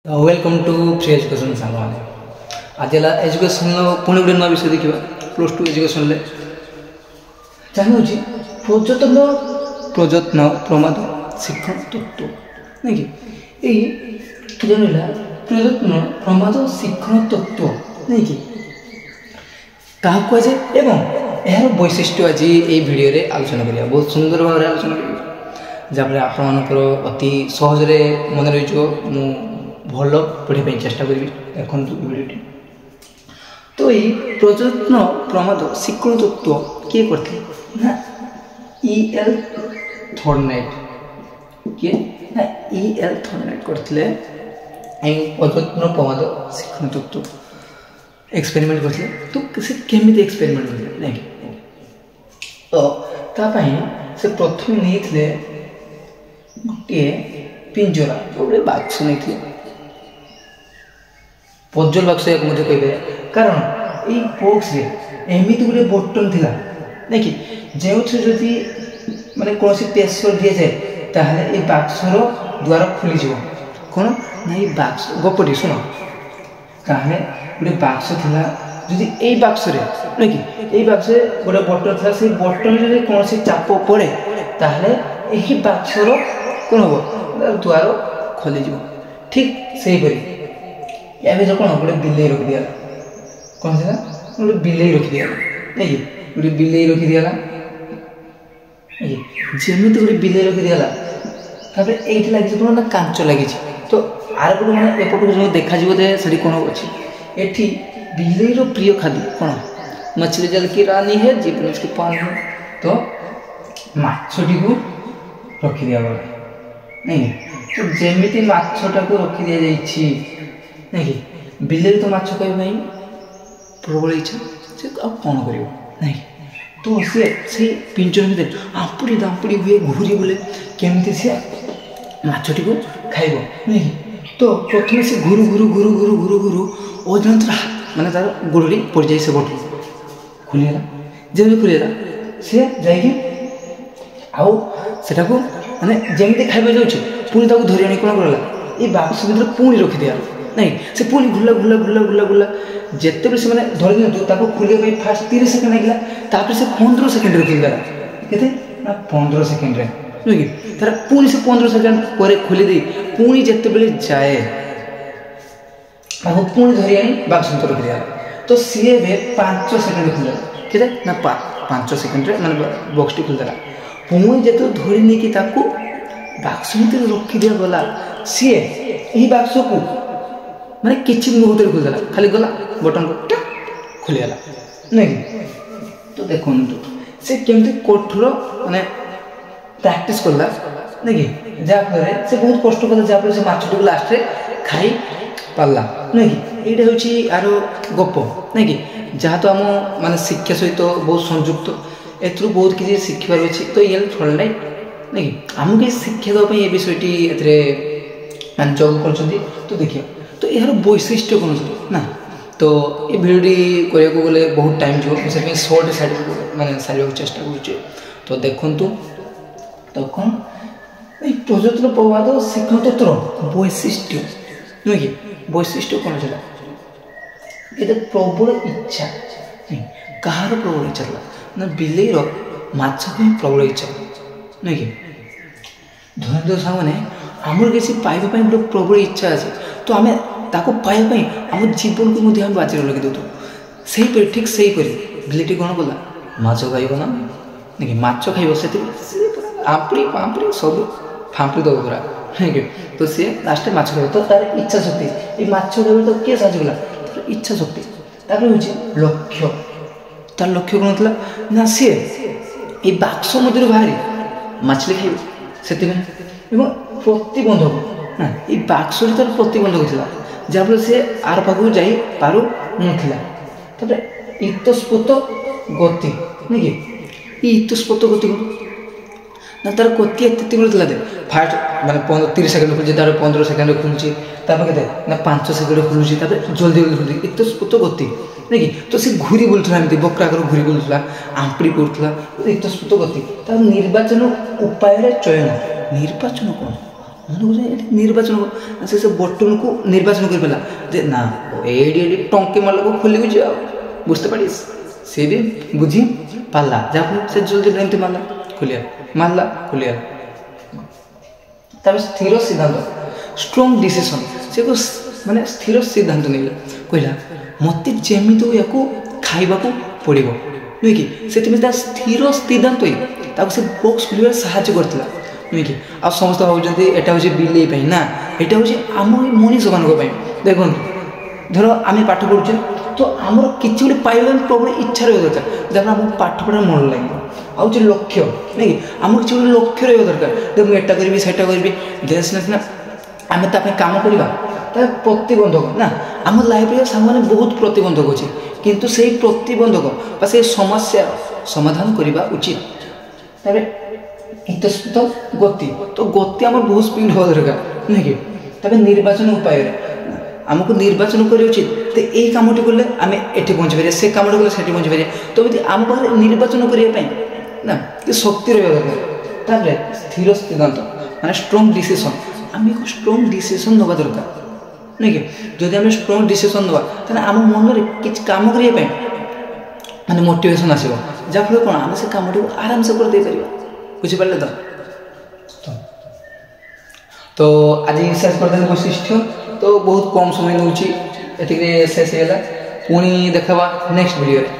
Welcome to free education सांग आज education पुणी गोटे नुआ विषय देखा प्लस टू एजुकेशन जहाँ हूँ पर्यटन प्रयत्न प्रमाद शिक्षण तत्व नहीं कि यही रहा प्रयत्न प्रमाद शिक्षण तत्व नहीं कि क्या कहुए यार वैशिष्ट्य आज ये भिडियो आलोचना करिया बहुत सुंदर भाव आलोचना करिया जहाँफल आपर अति सहजरे मन रही भल पढ़ाई चेष्टा करी देखो भिडियोटी तो ये प्रयत्न प्रमाद शिक्षण तत्व किए करते ना EL थर्डनाइट किए ना EL थर्डनाइट करते प्रयत्न प्रमाद शिक्षण तत्व एक्सपेरिमेंट करते तो से केमी एक्सपेरिमेंट करते नहीं तो तापाई से प्रथम नहीं गोटे पिंजरा गोटे बाक्स नहीं पजल बाक्स या मुझे कहे कारण ये बॉक्स रे एमती गोटे बटन थिला नहीं कि जो जदि माने कौन प्रेसर दि जाए ताहले ये बाक्सर द्वार खुली जीव कौन ना ये बाक्स गपटी शुण ताहले गोटे बाक्स थिला जदि ये बाक्स रे नहीं कि ये बाक्स गोटे बटन थिला से बटन रे कौन चाप पड़े ताहले यही बाक्सर कौन हम द्वार खोली जीव ठीक से ही या जो कौन गोटे बिले रखी दिया कौन से गोटे बिले रखी दिया नहीं गोटे बिले रखी दिया जमी गोटे बिले रखी दिया ये लगे कौन ना कांच लगी तो आर गोटे मैंने एपट जो देखा से कौन अच्छी एटी बिलेर प्रिय खाद्य कौन मछली जल की रानी है जीवन उसकी पानी है तो माछटी को रखी दिया गला नहीं तो जमी माछटा को रखी दि जाइए नहीं कि बिले तो माछ कह प्रबल इच्छा से कौन कर नहीं तो से पिंजर भितर आंपुड़ी दांपुड़ी हुए घूरी बोले केमती से माछटी को खाइब नहीं तो प्रथम से घुरु घुरु घुरु घुरु घुरु घुरु अजंतर माने तार गोड़ी पड़ जाए से बटन खुलीगला जमी खुलीगला सी जाकि आउ सेटा को माने जमी खाइबा जाऊँ पुणी धरी आनी कौन करला ये बाक्स भर पुणी रखी दिया नहीं से पुणी घुला घुला घुला घुला घुला जिते से मैंने धरी दिखाँ खोलिया फास्ट 30 सेकेंड लगे तापर से 15 सेकेंड खोलीदेला के 15 सेकेंड नुह कि तार पुणी से 15 सेकेंड पर खोलीदे पुणी जिते जाए पुणी धरी आनी बाक्स भर रखी दिया तो सी 5 सेकेंड खोल के ना 5 सेकेंड मैंने बक्स टी खोलीदेला पुणी जिते धरी नहीं बाक्स भर रखी दिया गला सी यही बाक्स को माने किसी मुहूर्त खोलदेला खाली गला बटन को खोलीगला नहीं तो देखो से केमती कठोर माने प्रैक्टिस करला नहीं कि जहाँफल से बहुत कष्ट कला जहाँफल से माछटी को लास्ट खाई पाला नहीं कि यहाँ हूँ यार गप नहीं कि जहाँ तो आम माने शिक्षा सहित बहुत संयुक्त एथु बहुत किसी शिखबार अच्छी तो ये थर्डनाइट नहीं कि आमको शिक्षा देवाई ये विषयटी माने जब कर तो देखिए तो यार वैशिष्ट्य कौन ना तो ये भिडियो करने गले बहुत टाइम जो से शॉर्ट साइड माने सारे चेष्टा कर तो देखु तो कौन प्रयत्न प्रवाद शिक्षण तत्व वैशिष्ट्य नुह कि वैशिष्ट्य कौन चला ये प्रबल इच्छा कहार प्रबल इच्छा था ना बिलेर माछ प्रबल इच्छा नुह कि धर सामने आमर किसी पाइबापी गोटे प्रबल इच्छा अच्छे तो आम ताको पाइबापी आम जीवन को आम बाजी लगे दौ से ठीक से बिलेटी कौन कला माछ खाइब ना नहीं माछ खाइब से आंपुड़ी पांपुड़ी सब फांपुड़ी दब पूरा नहीं तो सी लास्ट माछ खाइब तो तार इच्छा शक्ति ये माछ खाइब तो किए साहय कला तार इच्छा शक्ति तार हूँ लक्ष्य तार लक्ष्य कौन था ना सी ये बाक्स मध्य बाहरी मछली खाइब से प्रतिबंधक ना ये बाक्स तार प्रतिबंधक था जहाँफल से आर पाखक जाई पारु नाला इतस्फूत गति नहीं कि इतस्फूत गति ना तार गति एत दे फास्ट माने 30 सेकेंड खुलूँ 15 सेकेंड खुलूँ के ना 5 सेकेंड खुलूँ जल्दी जल्दी खुलूँ इतस्फूत गति नहीं कि तो सी घूरी बोलूला एमती बक्र आगर घूरी बोलूला आंपुड़ी पड़ूला इतस्फूत गति तार निर्वाचन उपाय चयन निर्वाचन कौन মনে করছে এটি নির্বাচন সে বটনକୁ নির্বাচন করে পেলা যে না এইটি এটি টঙ্কে মারলে খোলিকি যা বুঝতে পারিস সে भी বুঝি পারলা যাফলে সে জলদি এমতি মারলা খোলিয়া তারপরে স্থির সিদ্ধান্ত স্ট্রং ডিসিশন সে মানে স্থির সিদ্ধান্ত নেলা কহিলা মতে যেমিতি ইয়াকু খাইবাকু পড়িব নুহে কি সেটিমিতি তার স্থির সিদ্ধান্ত হি তাকে সে বক্স খুলিবার সাহায্য করଥିଲା নুহে কি আর সমস্ত ভাবুଛନ୍ତି এটা হচ্ছে বিলেই পাই না এটা হচ্ছে ଆମ ମଣିଷ ମାନଙ୍କ ପାଇଁ ଦେଖନ୍ତୁ ଧର ଆମେ ପାଠ ପଢ଼ୁଛେ ତ ଆମର କିଛି ଗୋଟେ ପାଇବା ପାଇଁ ପ୍ରବଳ ଇଚ୍ଛା ରହିବା ଦରକାର ଯାହାଫଳରେ ଆମକୁ ପାଠ ପଢ଼ା ମନ ଲାଗିବ ଆଉ ହେଉଛି ଲକ୍ଷ୍ୟ ନାଇଁ କି ଆମର କିଛି ଗୋଟେ ଲକ୍ଷ୍ୟ ରହିବା ଦରକାର ଯେ ମୁଁ ଏଟା କରିବି ସେଟା କରିବି ଦେଶ ସିନା ଆମେ ତା ପାଇଁ କାମ କରିବା ତା ପ୍ରତିବନ୍ଧକ ନା ଆମ ଲାଇଫରେ ସାଙ୍ଗମାନେ ବହୁତ ପ୍ରତିବନ୍ଧକ ଅଛି କିନ୍ତୁ ସେଇ ପ୍ରତିବନ୍ଧକ ବା ସେଇ ସମସ୍ୟାର ସମାଧାନ କରିବା ଉଚିତ ତାପରେ ଇତସ୍ଫୀତ ଗତି ତ ଗତି ଆମର ବହୁତ ସ୍ପିଡ୍ ହେବା ଦରକାର ନୁହେଁ କି ତାପରେ ନିର୍ବାଚନ ଉପାୟରେ ଆମକୁ ନିର୍ବାଚନ କରିବା ଉଚିତ ତ ଏଇ କାମଟି କଲେ ଆମେ ଏଠି ପହଞ୍ଚିପାରିବା ସେ କାମଟି କଲେ ସେଠି ପହଞ୍ଚିପାରିବା ତ ଏମିତି ଆମ ପାଖରେ ନିର୍ବାଚନ କରିବା ପାଇଁ ନା କି ଶକ୍ତି ରହିବା ଦରକାର ତାପରେ ସ୍ଥିର ସିଦ୍ଧାନ୍ତ ମାନେ ଷ୍ଟ୍ରଙ୍ଗ ଡିସିସନ୍ ଆମେ ଏକ ଷ୍ଟ୍ରଙ୍ଗ ଡିସିସନ୍ ନେବା ଦରକାର ନୁହେଁ କି ଯଦି ଆମେ ଷ୍ଟ୍ରଙ୍ଗ ଡିସିସନ୍ ନେବା ତାହେଲେ ଆମ ମନରେ କିଛି କାମ କରିବା ପାଇଁ ମାନେ ମୋଟିଭେସନ୍ ଆସିବ ଯାହାଫଳରେ କ'ଣ ଆମେ ସେ କାମଟିକୁ ଆରାମସେ କରିଦେଇପାରିବା ବୁଝିପାରିଲେ ତ ଆଜି ଶେଷ କରିଦେଲେ ବୈଶିଷ୍ଟ୍ୟ ତ ବହୁତ କମ୍ ସମୟ ନେଉଛି ଏତିକିରେ ଶେଷ ହେଇଗଲା ପୁଣି ଦେଖାବା ନେକ୍ସଟ ଭିଡ଼ିଓରେ।